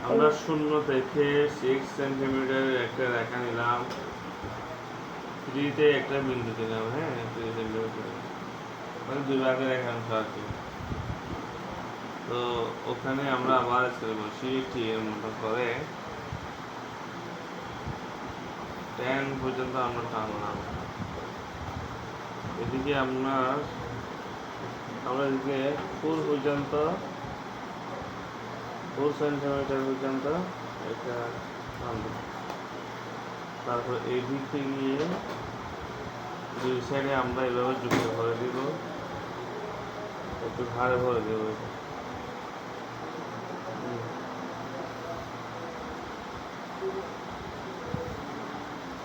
আমরা শূন্য থেকে 6 সেন্টিমিটারের একটা রেখা নিলাম, 3-তে একটা বিন্দু দিলাম, হ্যাঁ 3 সেন্টিমিটার মানে 2 ভাগের 1 অংশ আর কি। তো ওখানে আমরা আবার বসি টি এর মতো করে 10 পর্যন্ত আমরা টানলাম। এদিকে আমরা এদিকে 4 পর্যন্ত 4 সেন্টিমিটার পর্যন্ত এটা টানবো। তারপর এই দিকে গিয়ে দুই সাইডে আমরা এভাবে যুক্ত করে দিব, একটু ঘাড়ে ভরে দেব।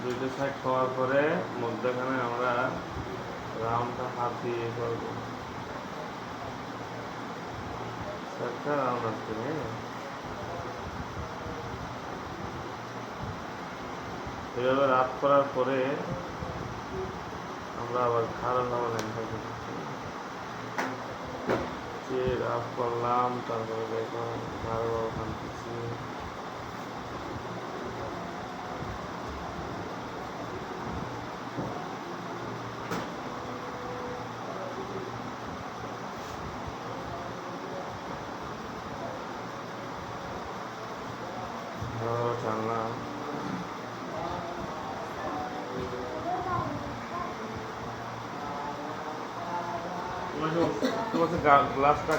দুইটা সাইড হওয়ার পরে মধ্যখানে আমরা রাউন্ডটা হাত দিয়ে করবো, একটা রাউন্ড আসছে। এভাবে রাফ করার পরে আমরা আবার খারাপ লাইনটা দিচ্ছি, রাফ করলাম, তারপরে দেখো ভালো টানতেছি। টানলাম, গ্লাসটা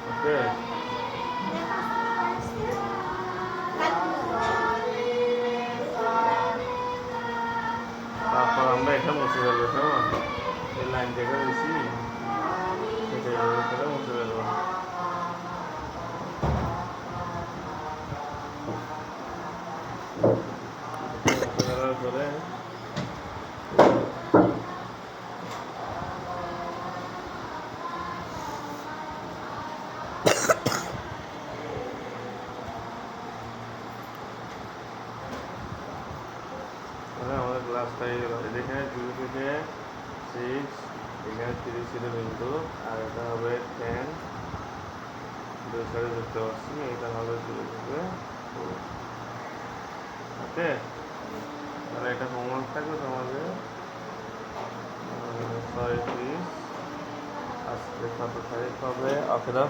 ওকে। তারপর আমরা এটা মুছে ফেলবো, কেমন এই লাইন দেখে দিচ্ছি সেটা মুছে ফেলবো। করে আমাদের গ্লাসটা হয়ে গেল। এখানে 2 থেকে 6, এখানে 30 ছিল বিন্দু, আর এটা হবে 10, দুই সাইডে দেখতে পাচ্ছি, এটা হবে 2 থেকে 4। ওকে, তাহলে এটা হোমওয়ার্ক থাকবে তোমাদের। 6 30 আজকে 7 তারিখ হবে। ওকে দাও।